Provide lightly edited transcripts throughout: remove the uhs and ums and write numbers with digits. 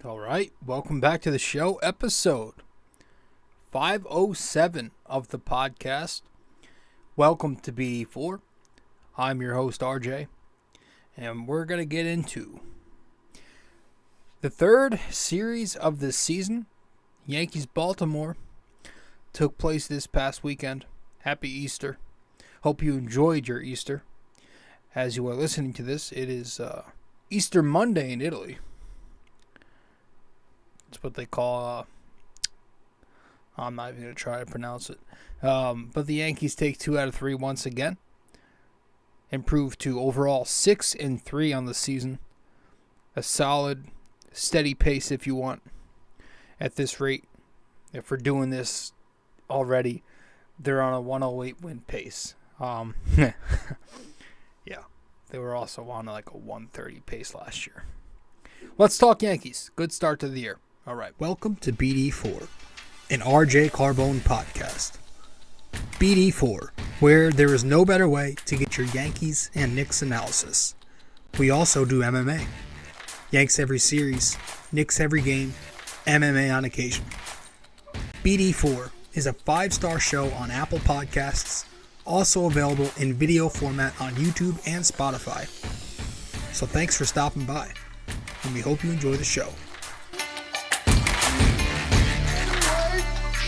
All right, welcome back to the show, episode 507 of the podcast. Welcome to BD4. I'm your host, RJ, and we're going to get into the third series of this season. Yankees Baltimore took place this past weekend. Happy Easter. Hope you enjoyed your Easter. As you are listening to this, it is Easter Monday in Italy. It's what they call, I'm not even going to try to pronounce it. But the Yankees take 2 out of 3 once again. Improved to overall 6-3 on the season. A solid, steady pace if you want. At this rate, if we're doing this already, they're on a 108 win pace. Yeah. They were also on like a 130 pace last year. Let's talk Yankees. Good start to the year. All right. Welcome to BD4, an RJ Carbone podcast. BD4, where there is no better way to get your Yankees and Knicks analysis. We also do MMA. Yanks every series, Knicks every game, MMA on occasion. BD4 is a 5-star show on Apple Podcasts, also available in video format on YouTube and Spotify. So thanks for stopping by, and we hope you enjoy the show.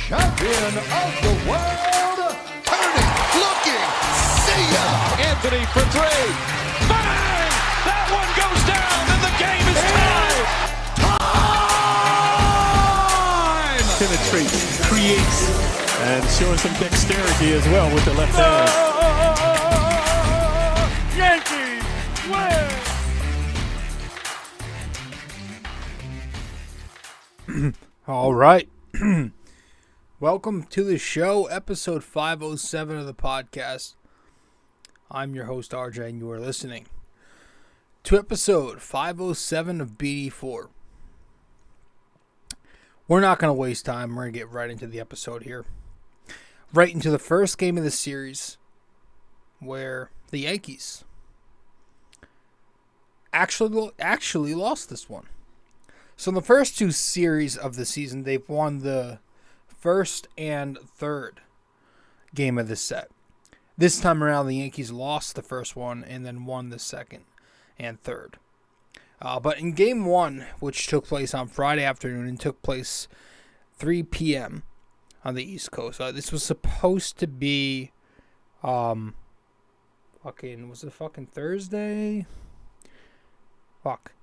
Champion of the world, turning, looking, see ya! Anthony for 3, bang! That one goes down, and the game is tied! Time! Penetrates, creates, and showing some dexterity as well with the left hand. Yankees win! All right. Welcome to the show, episode 507 of the podcast. I'm your host, RJ, and you are listening to episode 507 of BD4. We're not going to waste time. We're going to get right into the episode here. Right into the first game of the series, where the Yankees actually lost this one. So in the first 2 series of the season, they've won the first and third game of the set. This time around, the Yankees lost the first one and then won the second and third. But in game 1, which took place on Friday afternoon and took place 3 p.m. on the East Coast, this was supposed to be, was it fucking Thursday? Fuck.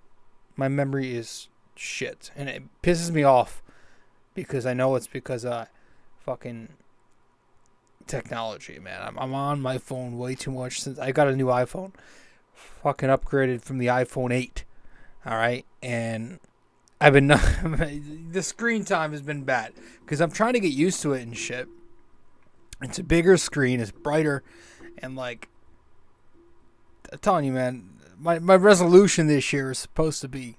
My memory is shit, and it pisses me off because I know it's because fucking technology, man. I'm on my phone way too much since I got a new iPhone. Fucking upgraded from the iPhone 8. All right, and I've been the screen time has been bad because I'm trying to get used to it and shit. It's a bigger screen, it's brighter, and like I'm telling you, man, my resolution this year is supposed to be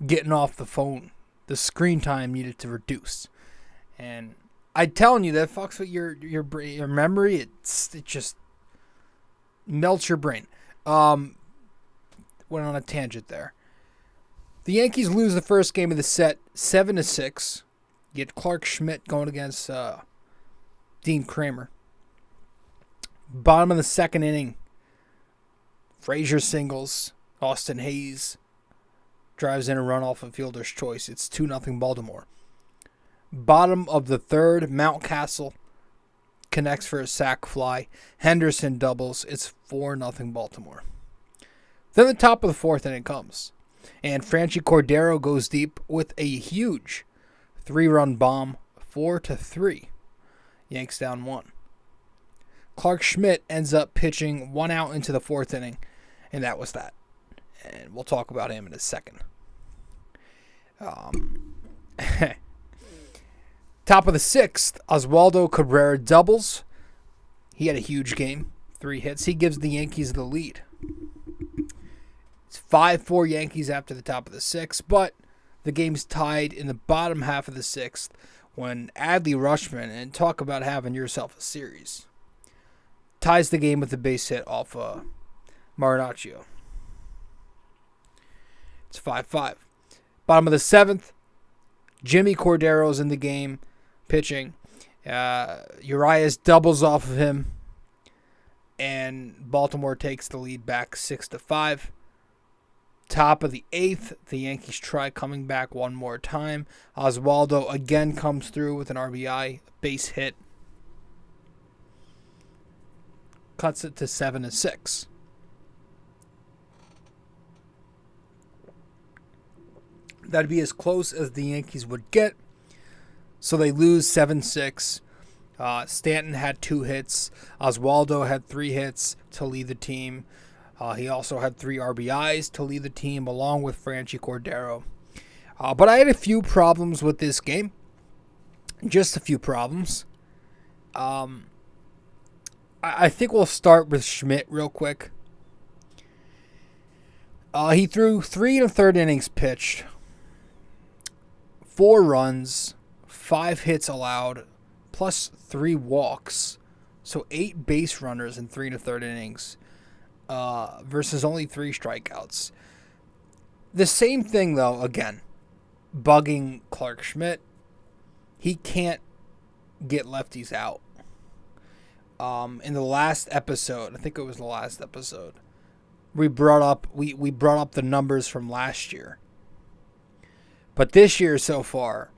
getting off the phone. The screen time needed to reduce, and I'm telling you that fucks with your memory. It just melts your brain. Went on a tangent there. The Yankees lose the first game of the set 7-6. Get Clark Schmidt going against Dean Kramer. Bottom of the second inning, Frazier singles. Austin Hayes drives in a run off of fielder's choice. It's 2-0 Baltimore. Bottom of the third, Mountcastle connects for a sac fly. Henderson doubles. It's 4-0 Baltimore. Then the top of the fourth inning comes, and Cordero goes deep with a huge 3-run bomb, 4-3. Yanks down 1. Clark Schmidt ends up pitching 1 out into the fourth inning, and that was that. And we'll talk about him in a second. Top of the sixth, Oswaldo Cabrera doubles. He had a huge game, 3 hits. He gives the Yankees the lead. It's 5-4 Yankees after the top of the sixth, but the game's tied in the bottom half of the sixth when Adley Rutschman, and talk about having yourself a series, ties the game with a base hit off Marinaccio. It's 5-5. Bottom of the 7th, Jimmy Cordero's in the game, pitching. Urias doubles off of him, and Baltimore takes the lead back 6-5. Top of the 8th, the Yankees try coming back one more time. Oswaldo again comes through with an RBI, base hit. Cuts it to 7-6. That'd be as close as the Yankees would get. So they lose 7-6. Stanton had 2 hits. Oswaldo had 3 hits to lead the team. He also had 3 RBIs to lead the team, along with Franchy Cordero. But I had a few problems with this game. Just a few problems. I think we'll start with Schmidt real quick. He threw 3 1/3 innings pitched. 4 runs, 5 hits allowed, plus 3 walks. So 8 base runners in 3 1/3 innings. Versus only 3 strikeouts. The same thing, though, again, bugging Clark Schmidt. He can't get lefties out. In the last episode, I think it was the last episode, we brought up the numbers from last year. But this year so far,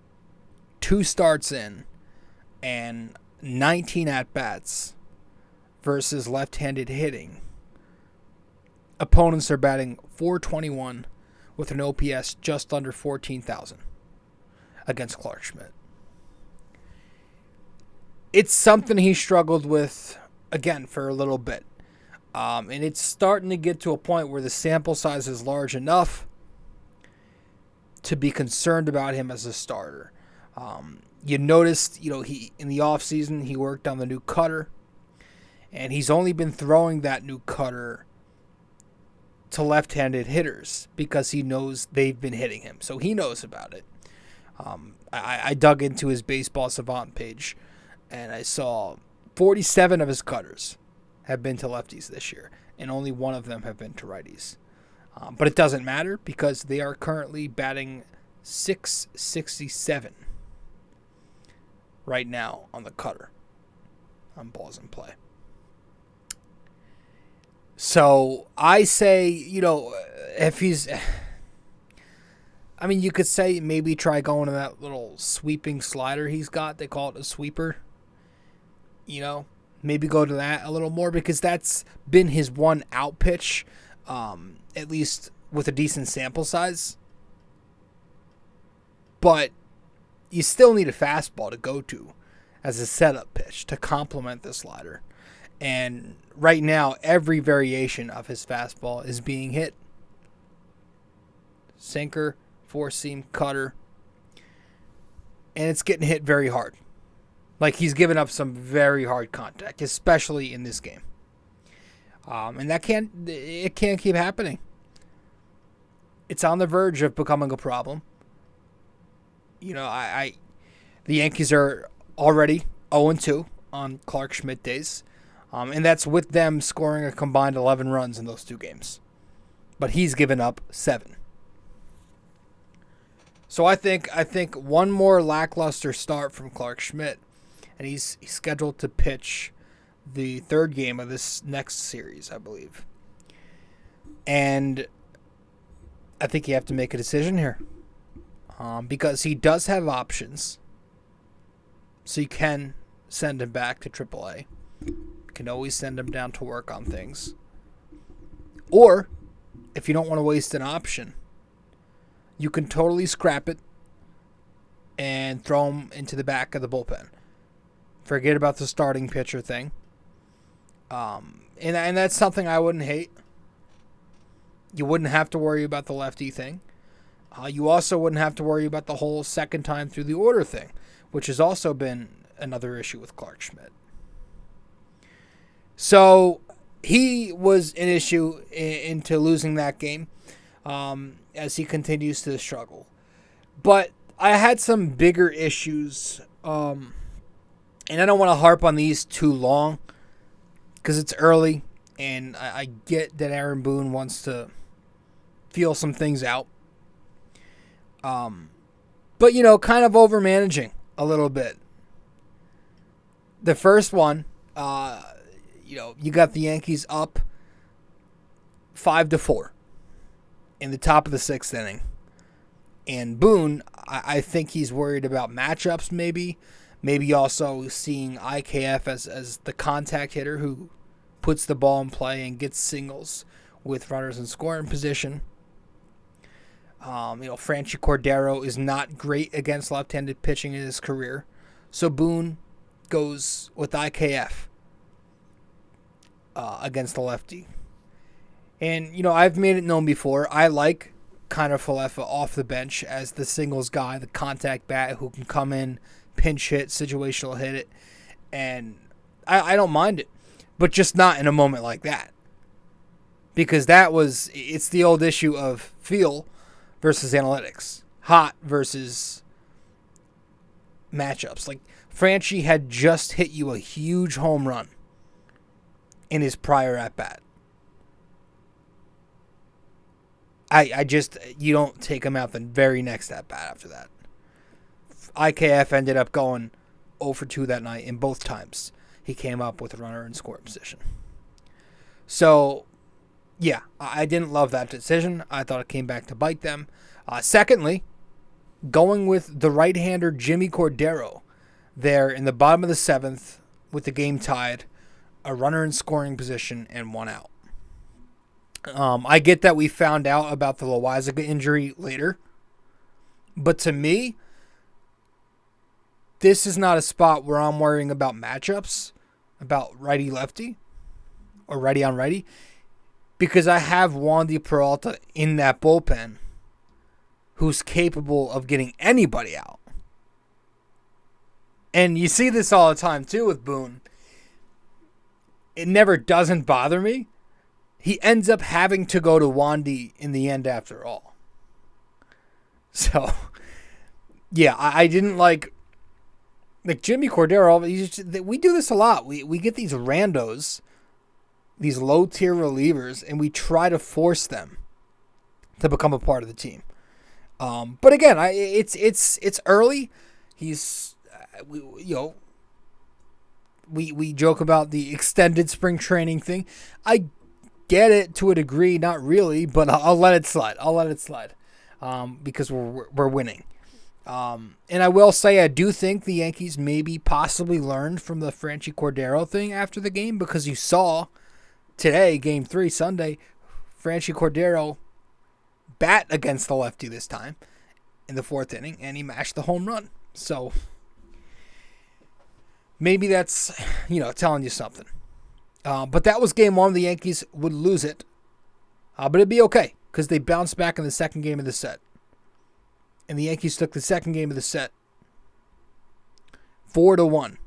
2 starts in and 19 at-bats versus left-handed hitting. Opponents are batting .421 with an OPS just under 14,000 against Clark Schmidt. It's something he struggled with, again, for a little bit. And it's starting to get to a point where the sample size is large enough to be concerned about him as a starter. You noticed, he in the offseason, he worked on the new cutter. And he's only been throwing that new cutter to left-handed hitters because he knows they've been hitting him. So he knows about it. I dug into his Baseball Savant page, and I saw 47 of his cutters have been to lefties this year, and only 1 of them have been to righties. But it doesn't matter because they are currently batting .667 right now on the cutter on balls in play. So I say, if he's... I mean, you could say maybe try going to that little sweeping slider he's got. They call it a sweeper. Maybe go to that a little more because that's been his one out pitch, at least with a decent sample size. But you still need a fastball to go to as a setup pitch to complement the slider. And right now, every variation of his fastball is being hit. Sinker, four-seam, cutter. And it's getting hit very hard. Like, he's given up some very hard contact, especially in this game. And it can't keep happening. It's on the verge of becoming a problem. The Yankees are already 0-2 on Clark Schmidt days. And that's with them scoring a combined 11 runs in those 2 games. But he's given up 7. So I think one more lackluster start from Clark Schmidt, and he's scheduled to pitch the 3rd game of this next series, I believe. And I think you have to make a decision here. Because he does have options. So you can send him back to AAA. Can always send him down to work on things. Or, if you don't want to waste an option, you can totally scrap it and throw him into the back of the bullpen. Forget about the starting pitcher thing. And that's something I wouldn't hate. You wouldn't have to worry about the lefty thing. You also wouldn't have to worry about the whole second time through the order thing, which has also been another issue with Clark Schmidt. So he was an issue into losing that game as he continues to struggle. But I had some bigger issues, and I don't want to harp on these too long because it's early, and I get that Aaron Boone wants to feel some things out. But, kind of overmanaging a little bit. The first one, you got the Yankees up 5-4 in the top of the 6th inning. And Boone, I think he's worried about matchups maybe. Maybe also seeing IKF as the contact hitter who puts the ball in play and gets singles with runners in scoring position. Franchi Cordero is not great against left-handed pitching in his career. So Boone goes with IKF against the lefty. And, I've made it known before, I like Connor Falefa off the bench as the singles guy, the contact bat who can come in, pinch hit, situational hit it. And I don't mind it, but just not in a moment like that. Because it's the old issue of feel versus analytics. Hot versus matchups. Like, Franchi had just hit you a huge home run in his prior at-bat. You don't take him out the very next at-bat after that. IKF ended up going 0 for 2 that night, and both times he came up with a runner in scoring position. So, yeah, I didn't love that decision. I thought it came back to bite them. Secondly, going with the right-hander Jimmy Cordero there in the bottom of the 7th with the game tied, a runner in scoring position, and 1 out. I get that we found out about the Loizaga injury later, but to me, this is not a spot where I'm worrying about matchups, about righty-lefty, or righty-on-righty, because I have Wandy Peralta in that bullpen who's capable of getting anybody out. And you see this all the time, too, with Boone. It never doesn't bother me. He ends up having to go to Wandy in the end after all. So, yeah, I didn't like Jimmy Cordero. We do this a lot. We get these randos, these low-tier relievers, and we try to force them to become a part of the team. But again, it's early. We joke about the extended spring training thing. I get it to a degree, not really, but I'll let it slide. Because we're winning. And I will say I do think the Yankees maybe possibly learned from the Franchi Cordero thing after the game, because you saw today, Game 3, Sunday, Franchi Cordero bat against the lefty this time in the 4th inning, and he mashed the home run. So maybe that's, telling you something. But that was Game 1. The Yankees would lose it. But it'd be okay, because they bounced back in the second game of the set. And the Yankees took the second game of the set 4-1.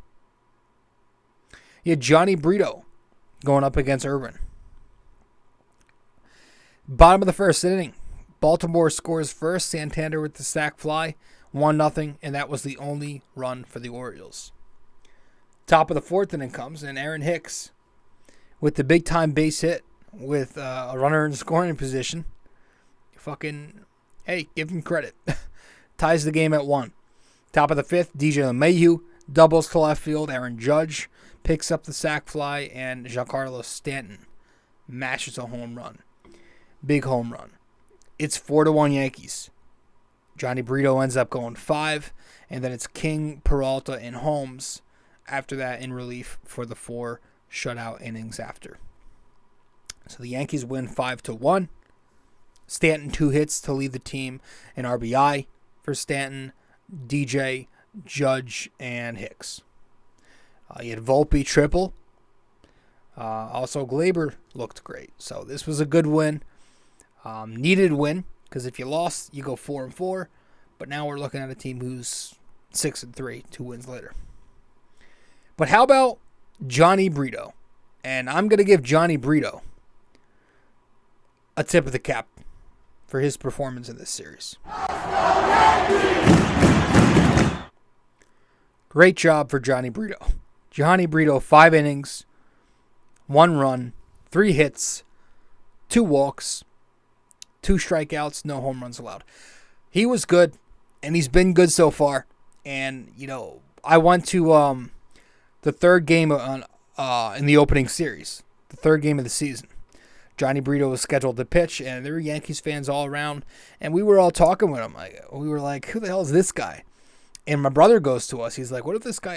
You had Jhony Brito going up against Irvin. Bottom of the 1st inning, Baltimore scores first. Santander with the sac fly, 1-0, and that was the only run for the Orioles. Top of the 4th inning comes, and Aaron Hicks with the big-time base hit with a runner in scoring position. Hey, give him credit. Ties the game at 1. Top of the 5th, DJ LeMahieu doubles to left field. Aaron Judge picks up the sac fly, and Giancarlo Stanton mashes a home run. Big home run. It's 4-1 Yankees. Jhony Brito ends up going 5, and then it's King, Peralta, and Holmes after that in relief for the 4 shutout innings after. So the Yankees win 5-1. Stanton 2 hits to lead the team, an RBI for Stanton, DJ, Judge, and Hicks. You had Volpe triple. Also, Glaber looked great. So this was a good win. Needed win, because if you lost, you go 4-4. But now we're looking at a team who's 6-3, 2 wins later. But how about Jhony Brito? And I'm going to give Jhony Brito a tip of the cap for his performance in this series. Great job for Jhony Brito. Jhony Brito, 5 innings, 1 run, 3 hits, 2 walks, 2 strikeouts, no home runs allowed. he was good, and he's been good so far. And, I went to the third game in the opening series, the third game of the season. Jhony Brito was scheduled to pitch, and there were Yankees fans all around, and we were all talking with him. We were like, who the hell is this guy? And my brother goes to us. He's like, what if this guy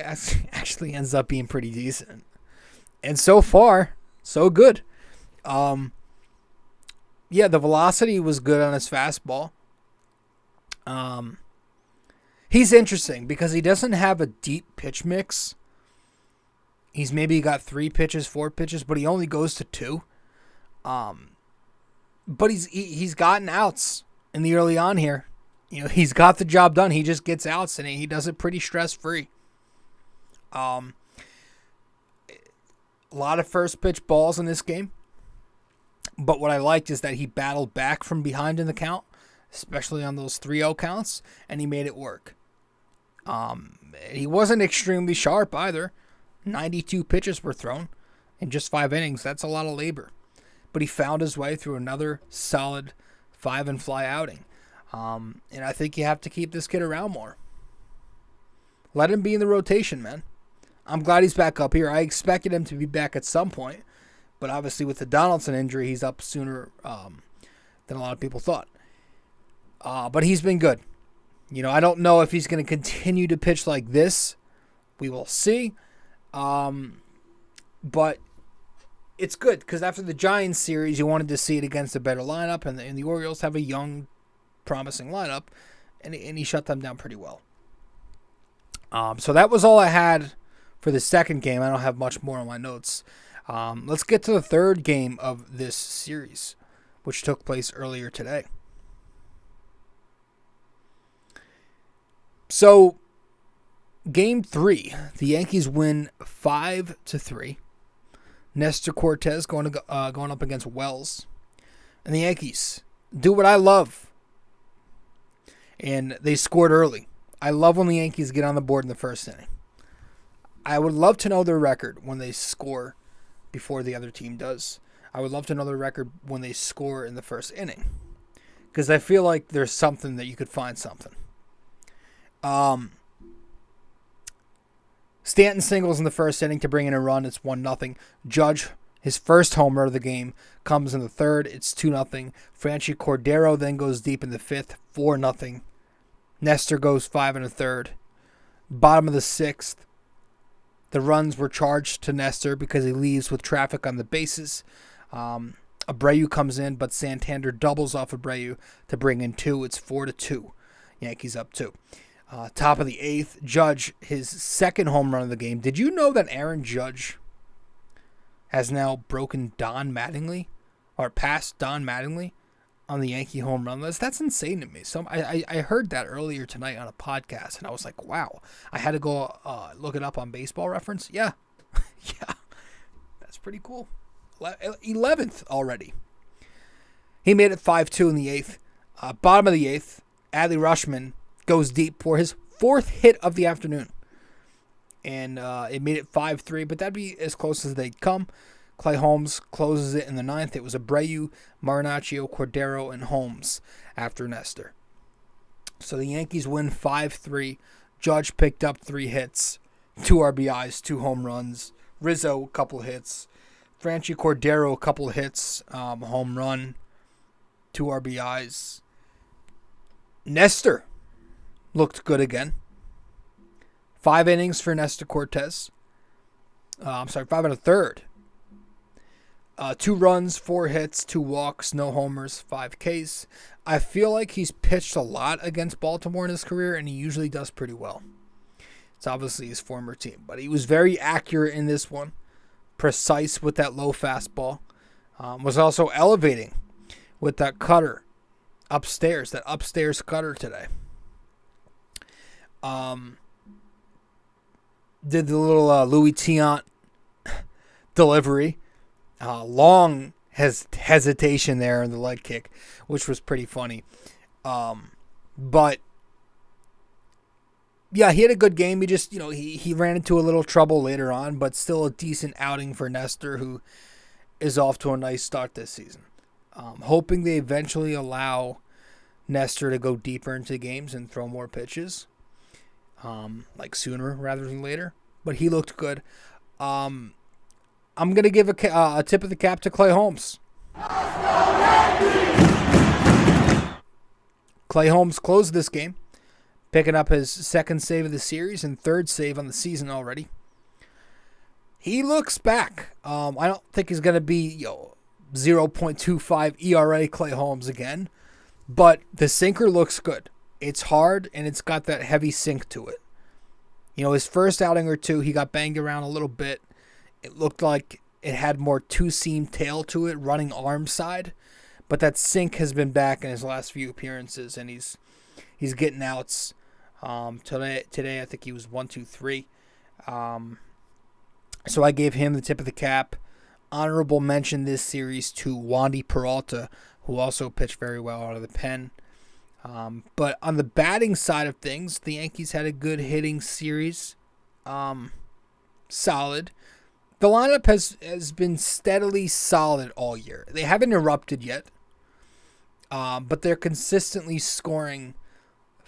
actually ends up being pretty decent? And so far, so good. The velocity was good on his fastball. He's interesting because he doesn't have a deep pitch mix. He's maybe got 3 pitches, 4 pitches, but he only goes to 2. But he's gotten outs in the early on here. He's got the job done. He just gets outs, and he does it pretty stress-free. A lot of first pitch balls in this game. But what I liked is that he battled back from behind in the count, especially on those 3-0 counts, and he made it work. He wasn't extremely sharp either. 92 pitches were thrown in just 5 innings. That's a lot of labor. But he found his way through another solid 5-and-fly outing. And I think you have to keep this kid around more. Let him be in the rotation, man. I'm glad he's back up here. I expected him to be back at some point. But obviously with the Donaldson injury, he's up sooner than a lot of people thought. But he's been good. I don't know if he's going to continue to pitch like this. We will see. But it's good because after the Giants series, you wanted to see it against a better lineup, and the Orioles have a young, promising lineup, and he shut them down pretty well. So that was all I had for the second game. I don't have much more on my notes. Let's get to the third game of this series, which took place earlier today. So, Game 3, the Yankees win 5-3. Nestor Cortes going up against Wells. And the Yankees do what I love. And they scored early. I love when the Yankees get on the board in the first inning. I would love to know their record when they score before the other team does. I would love to know their record when they score in the first inning. Because I feel like there's something that you could find something. Stanton singles in the first inning to bring in a run. It's 1-0. Judge, his first homer of the game, comes in the third. It's 2-0. Franchy Cordero then goes deep in the fifth. 4-0. Nestor goes 5 1/3. Bottom of the sixth. The runs were charged to Nestor because he leaves with traffic on the bases. Abreu comes in, but Santander doubles off Abreu to bring in 2. It's 4-2. Yankees up 2. Top of the 8th, Judge, his second home run of the game. Did you know that Aaron Judge has now broken Don Mattingly, or passed Don Mattingly on the Yankee home run list? That's insane to me. So I heard that earlier tonight on a podcast, and I was like, wow. I had to go look it up on Baseball Reference. Yeah. Yeah. That's pretty cool. 11th already. He made it 5-2 in the 8th. Bottom of the 8th, Adley Rutschman goes deep for his 4th hit of the afternoon. And it made it 5-3, but that'd be as close as they'd come. Clay Holmes closes it in the 9th. It was Abreu, Marinaccio, Cordero, and Holmes after Nestor. So the Yankees win 5-3. Judge picked up 3 hits, 2 RBIs, 2 home runs. Rizzo, a couple hits. Franchy Cordero, a couple hits, home run, 2 RBIs. Nestor looked good again. 5 innings for Nestor Cortes. 5 1/3. 2 runs, 4 hits, 2 walks, no homers, 5 Ks. I feel like he's pitched a lot against Baltimore in his career, and he usually does pretty well. It's obviously his former team, but he was very accurate in this one. Precise with that low fastball. Was also elevating with that cutter upstairs, that upstairs cutter today. Did the little Louis Tiant delivery. Long hesitation there in the leg kick, which was pretty funny. But yeah, he had a good game. He just, he ran into a little trouble later on, but still a decent outing for Nestor, who is off to a nice start this season. Hoping they eventually allow Nestor to go deeper into games and throw more pitches, like sooner rather than later. But he looked good. I'm going to give a tip of the cap to Clay Holmes. Clay Holmes closed this game, picking up his second save of the series and third save on the season already. He looks back. I don't think he's going to be 0.25 ERA Clay Holmes again, but the sinker looks good. It's hard, and it's got that heavy sink to it. His first outing or two, he got banged around a little bit. It looked like it had more two-seam tail to it, running arm side. But that sink has been back in his last few appearances, and he's getting outs. Today I think he was 1, 2, 3. So I gave him the tip of the cap. Honorable mention this series to Wandy Peralta, who also pitched very well out of the pen. But on the batting side of things, the Yankees had a good hitting series. Solid. The lineup has been steadily solid all year. They haven't erupted yet, but they're consistently scoring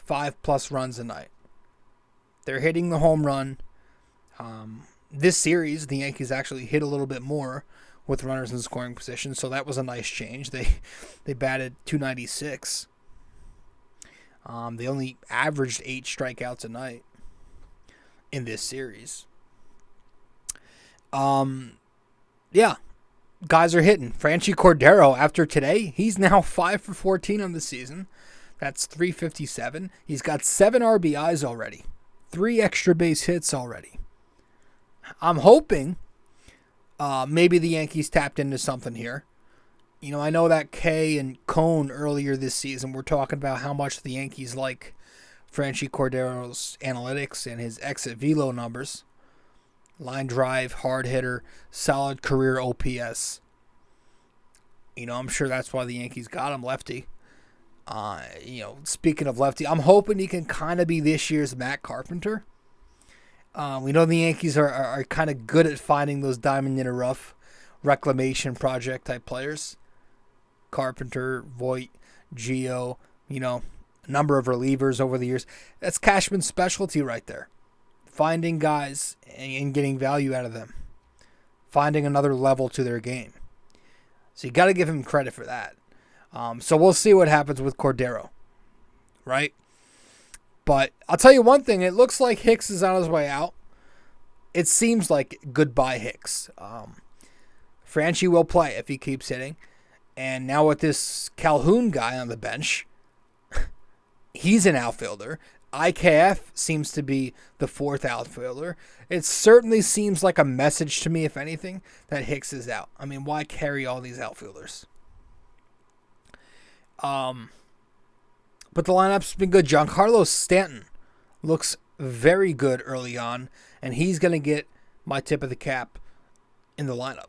5+ runs a night. They're hitting the home run. This series, the Yankees actually hit a little bit more with runners in scoring position, so that was a nice change. They batted .296. They only averaged 8 strikeouts a night in this series. Yeah, guys are hitting. Franchy Cordero, after today, he's now 5 for 14 on the season. That's .357. He's got 7 RBIs already, 3 extra base hits already. I'm hoping maybe the Yankees tapped into something here. I know that Kay and Cone earlier this season were talking about how much the Yankees like Franchy Cordero's analytics and his exit velo numbers. Line drive, hard hitter, solid career OPS. I'm sure that's why the Yankees got him, lefty. Speaking of lefty, I'm hoping he can kind of be this year's Matt Carpenter. We know the Yankees are kind of good at finding those diamond in the rough reclamation project type players. Carpenter, Voit, Gio, a number of relievers over the years. That's Cashman's specialty right there. Finding guys and getting value out of them. Finding another level to their game. So you got to give him credit for that. So we'll see what happens with Cordero. Right? But I'll tell you one thing. It looks like Hicks is on his way out. It seems like goodbye Hicks. Franchy will play if he keeps hitting. And now with this Calhoun guy on the bench, he's an outfielder. IKF seems to be the 4th outfielder. It certainly seems like a message to me, if anything, that Hicks is out. I mean, why carry all these outfielders? But the lineup's been good. Giancarlo Stanton looks very good early on, and he's going to get my tip of the cap in the lineup.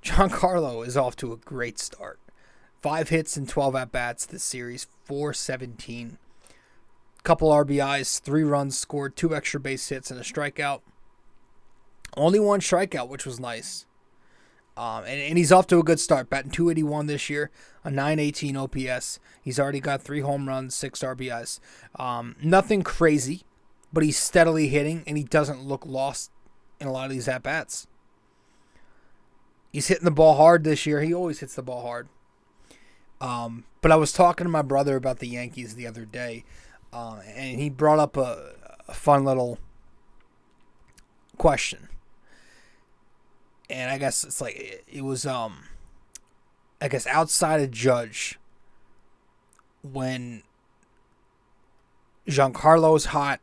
Giancarlo is off to a great start. 5 hits and 12 at-bats this series, .417. Couple RBIs, 3 runs scored, 2 extra base hits, and a strikeout. Only 1 strikeout, which was nice. And he's off to a good start, batting .281 this year, a .918 OPS. He's already got 3 home runs, 6 RBIs. Nothing crazy, but he's steadily hitting, and he doesn't look lost in a lot of these at-bats. He's hitting the ball hard this year. He always hits the ball hard. But I was talking to my brother about the Yankees the other day, and he brought up a fun little question. And I guess it's like, it was, I guess outside of Judge, when Giancarlo's hot,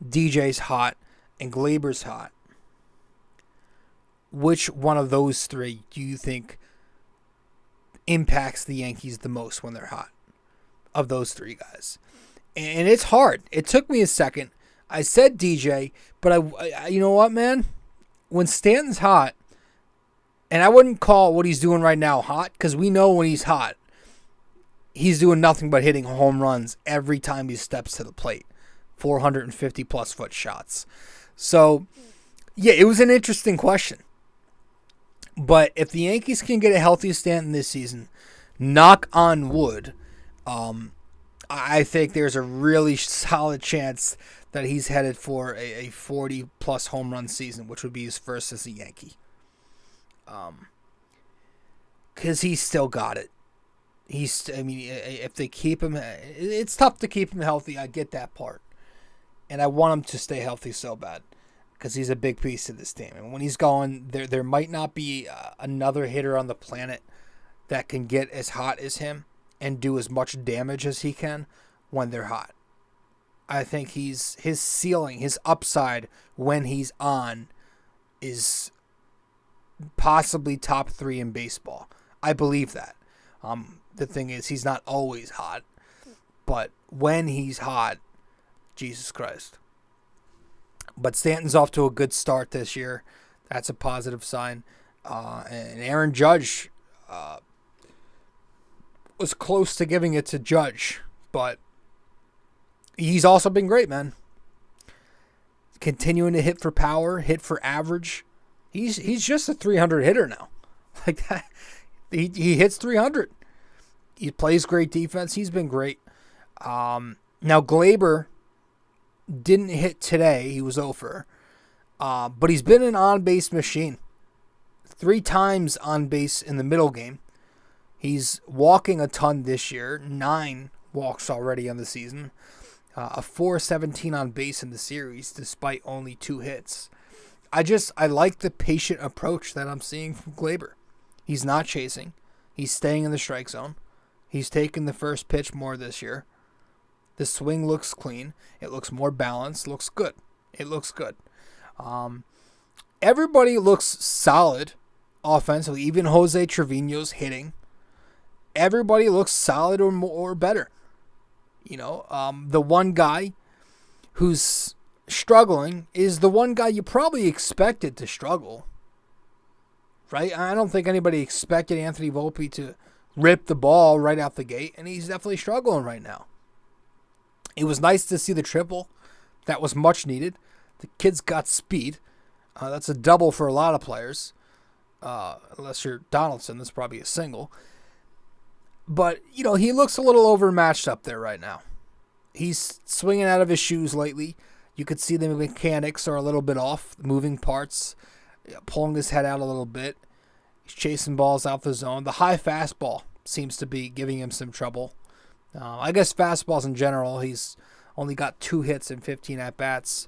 DJ's hot, and Glaber's hot, which one of those 3 do you think impacts the Yankees the most when they're hot? Of those 3 guys. And it's hard. It took me a second. I said DJ, but I you know what, man? When Stanton's hot, and I wouldn't call what he's doing right now hot, because we know when he's hot, he's doing nothing but hitting home runs every time he steps to the plate. 450-plus foot shots. So, yeah, it was an interesting question. But if the Yankees can get a healthy Stanton this season, knock on wood, I think there's a really solid chance that he's headed for a 40-plus home run season, which would be his first as a Yankee. Because he's still got it. If they keep him, it's tough to keep him healthy. I get that part. And I want him to stay healthy so bad because he's a big piece of this team. And when he's going, there might not be another hitter on the planet that can get as hot as him and do as much damage as he can when they're hot. I think his ceiling, his upside when he's on is possibly top 3 in baseball. I believe that. The thing is, he's not always hot, but when he's hot, Jesus Christ. But Stanton's off to a good start this year. That's a positive sign. And Aaron Judge was close to giving it to Judge, but he's also been great, man. Continuing to hit for power, hit for average. He's just a 300 hitter now. Like that. He hits 300. He plays great defense. He's been great. Now Glaber didn't hit today. He was over. But he's been an on-base machine. 3 times on base in the middle game. He's walking a ton this year. 9 walks already on the season. A 4.17 on base in the series despite only 2 hits. I like the patient approach that I'm seeing from Glaber. He's not chasing. He's staying in the strike zone. He's taking the first pitch more this year. The swing looks clean. It looks more balanced. Looks good. It looks good. Everybody looks solid offensively. Even Jose Trevino's hitting. Everybody looks solid or better. The one guy who's struggling is the one guy you probably expected to struggle. Right? I don't think anybody expected Anthony Volpe to rip the ball right out the gate, and he's definitely struggling right now. It was nice to see the triple. That was much needed. The kid's got speed. That's a double for a lot of players. Unless you're Donaldson, that's probably a single. But, he looks a little overmatched up there right now. He's swinging out of his shoes lately. You could see the mechanics are a little bit off, moving parts, pulling his head out a little bit. He's chasing balls out the zone. The high fastball seems to be giving him some trouble. I guess fastballs in general, he's only got 2 hits and 15 at-bats,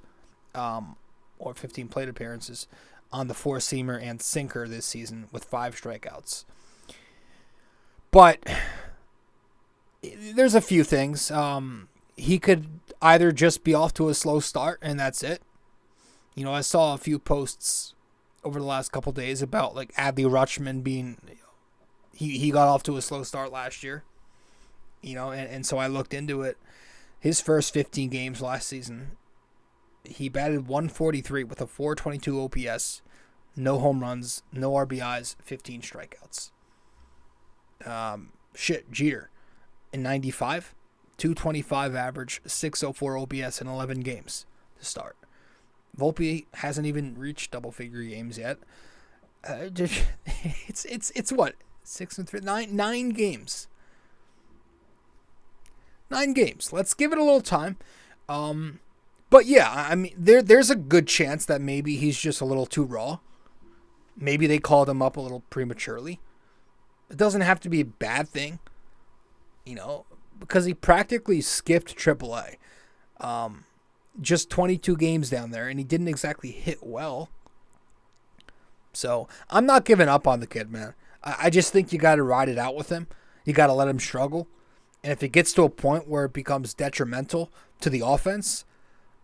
or 15 plate appearances on the 4-seamer and sinker this season with 5 strikeouts. But there's a few things. He could either just be off to a slow start, and that's it. I saw a few posts over the last couple days about like Adley Rutschman being, he got off to a slow start last year. And so I looked into it. His first 15 games last season, he batted 143 with a 422 OPS, no home runs, no RBIs, 15 strikeouts. Jeter in 95, 225 average, 604 OPS in 11 games to start. Volpe hasn't even reached double-figure games yet. It's what, 6 and 3, 9 games. 9 games. Let's give it a little time. But yeah, there's a good chance that maybe he's just a little too raw. Maybe they called him up a little prematurely. It doesn't have to be a bad thing, because he practically skipped AAA. Just 22 games down there, and he didn't exactly hit well. So I'm not giving up on the kid, man. I just think you got to ride it out with him. You got to let him struggle. And if it gets to a point where it becomes detrimental to the offense,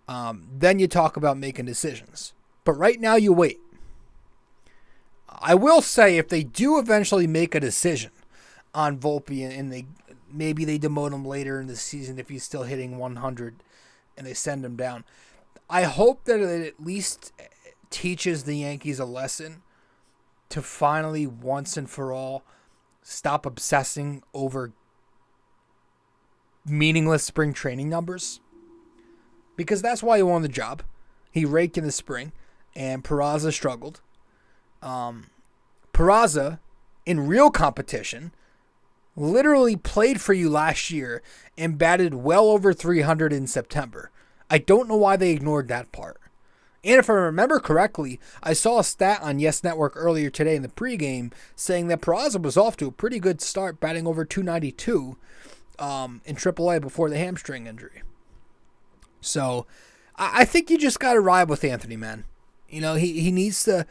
then you talk about making decisions. But right now, you wait. I will say, if they do eventually make a decision on Volpe and maybe they demote him later in the season if he's still hitting 100 and they send him down, I hope that it at least teaches the Yankees a lesson to finally, once and for all, stop obsessing over meaningless spring training numbers. Because that's why he won the job. He raked in the spring, and Peraza struggled. Peraza, in real competition, literally played for you last year and batted well over 300 in September. I don't know why they ignored that part. And if I remember correctly, I saw a stat on Yes Network earlier today in the pregame saying that Peraza was off to a pretty good start, batting over 292 in AAA before the hamstring injury. So I think you just got to ride with Anthony, man. You know, he needs to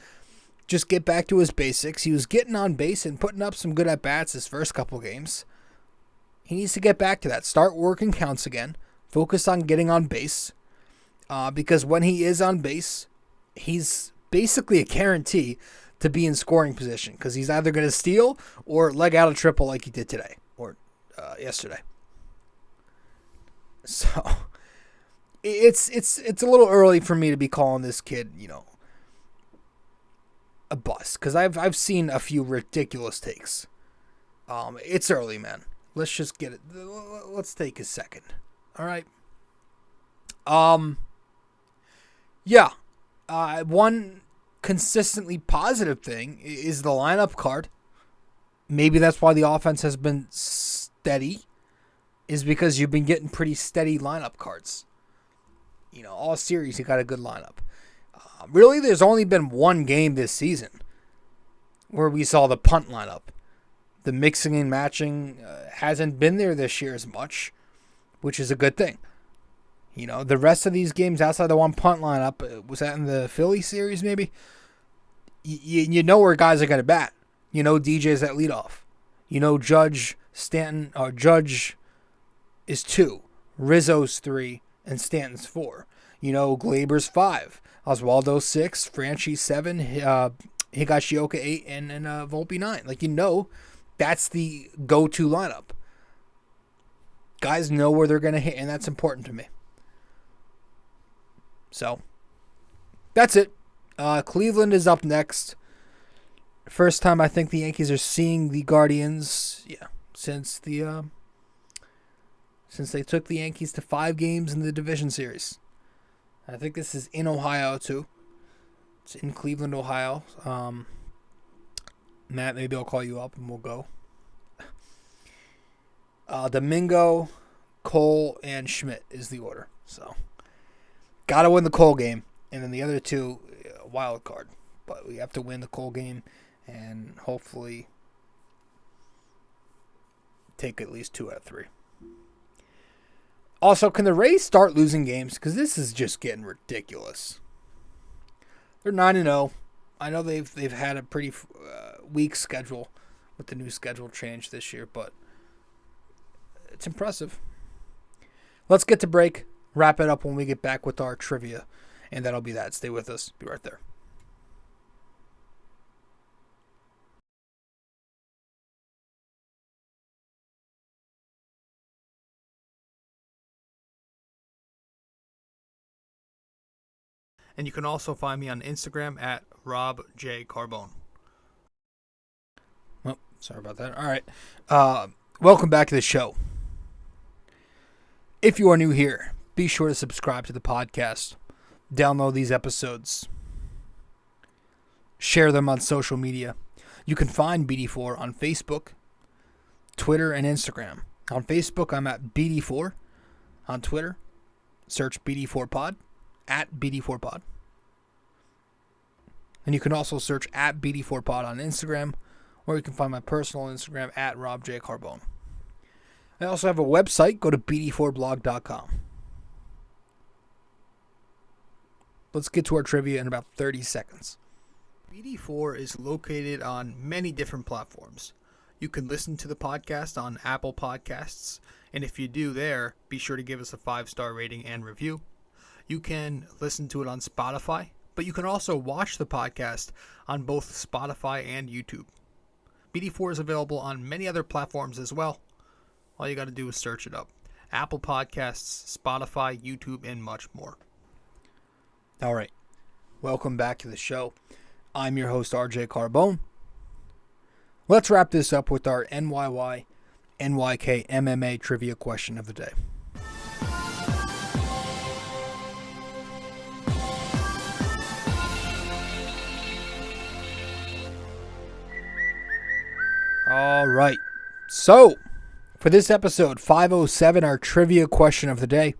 just get back to his basics. He was getting on base and putting up some good at-bats his first couple games. He needs to get back to that. Start working counts again. Focus on getting on base. Because when he is on base, he's basically a guarantee to be in scoring position. Because he's either going to steal or leg out a triple like he did today. Or yesterday. So it's a little early for me to be calling this kid, you know, a bust, because I've seen a few ridiculous takes. It's early, man. Let's just get it. Let's take a second. All right. Yeah. One consistently positive thing is the lineup card. Maybe that's why the offense has been steady, is because you've been getting pretty steady lineup cards. You know, all series you got a good lineup. Really, there's only been one game this season where we saw the punt lineup. The mixing and matching hasn't been there this year as much, which is a good thing. You know, the rest of these games outside the one punt lineup, was that in the Philly series maybe? You know where guys are going to bat. You know DJ's at leadoff. You know Judge is 2, Rizzo's 3, and Stanton's 4. You know Glaber's 5. Oswaldo's 6, Franchi's 7, Higashioka 8, and Volpe 9. Like, you know, that's the go-to lineup. Guys know where they're going to hit, and that's important to me. So, that's it. Cleveland is up next. First time I think the Yankees are seeing the Guardians, since they took the Yankees to 5 games in the division series. I think this is in Ohio, too. It's in Cleveland, Ohio. Matt, maybe I'll call you up and we'll go. Domingo, Cole, and Schmidt is the order. So, got to win the Cole game. And then the other 2, wild card. But we have to win the Cole game and hopefully take at least 2 out of 3. Also, can the Rays start losing games? Because this is just getting ridiculous. They're 9-0. I know they've had a pretty weak schedule with the new schedule change this year, but it's impressive. Let's get to break. Wrap it up when we get back with our trivia, and that'll be that. Stay with us. Be right there. And you can also find me on Instagram at RobJCarbone. Well, sorry about that. All right. Welcome back to the show. If you are new here, be sure to subscribe to the podcast. Download these episodes. Share them on social media. You can find BD4 on Facebook, Twitter, and Instagram. On Facebook, I'm at BD4. On Twitter, search BD4Pod. At BD4Pod. And you can also search at BD4Pod on Instagram, or you can find my personal Instagram at RobJCarbone. I also have a website. Go to BD4blog.com. Let's get to our trivia in about 30 seconds. BD4 is located on many different platforms. You can listen to the podcast on Apple Podcasts, and if you do there, be sure to give us a 5-star rating and review. You can listen to it on Spotify, but you can also watch the podcast on both Spotify and YouTube. BD4 is available on many other platforms as well. All you got to do is search it up. Apple Podcasts, Spotify, YouTube, and much more. All right. Welcome back to the show. I'm your host, RJ Carbone. Let's wrap this up with our NYY-NYK-MMA trivia question of the day. All right. So, for this episode, 507, our trivia question of the day.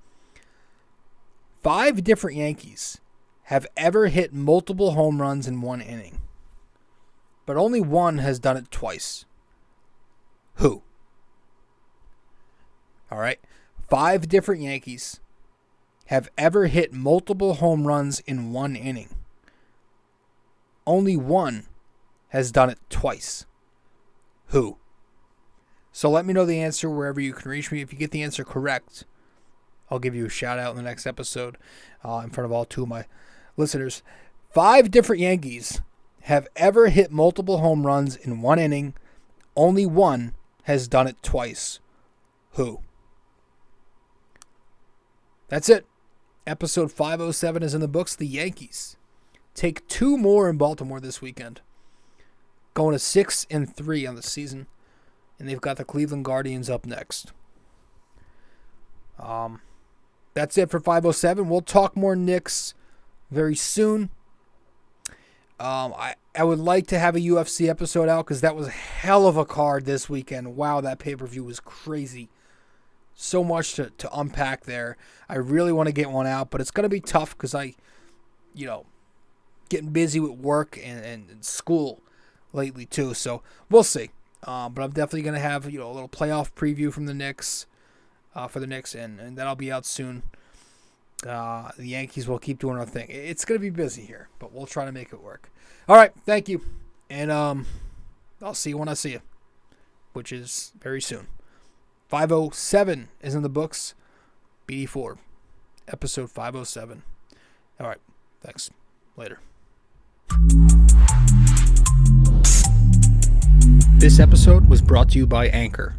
5 different Yankees have ever hit multiple home runs in one inning, but only one has done it twice. Who? All right. 5 different Yankees have ever hit multiple home runs in one inning. Only one has done it twice. Who? So let me know the answer wherever you can reach me. If you get the answer correct, I'll give you a shout out in the next episode in front of all 2 of my listeners. 5 different Yankees have ever hit multiple home runs in one inning. Only one has done it twice. Who? That's it. Episode 507 is in the books. The Yankees take 2 more in Baltimore this weekend, going to 6-3 on the season, and they've got the Cleveland Guardians up next. That's it for 507. We'll talk more Knicks very soon. I would like to have a UFC episode out because that was a hell of a card this weekend. Wow, that pay-per-view was crazy. So much to unpack there. I really want to get one out, but it's going to be tough because getting busy with work and school lately too. So we'll see. But I'm definitely going to have a little playoff preview from the Knicks, for the Knicks, and that'll be out soon. The Yankees will keep doing our thing. It's going to be busy here, but we'll try to make it work. All right, thank you, and I'll see you when I see you, which is very soon. 507 is in the books. BD4, episode 507. All right, thanks. Later. This episode was brought to you by Anchor.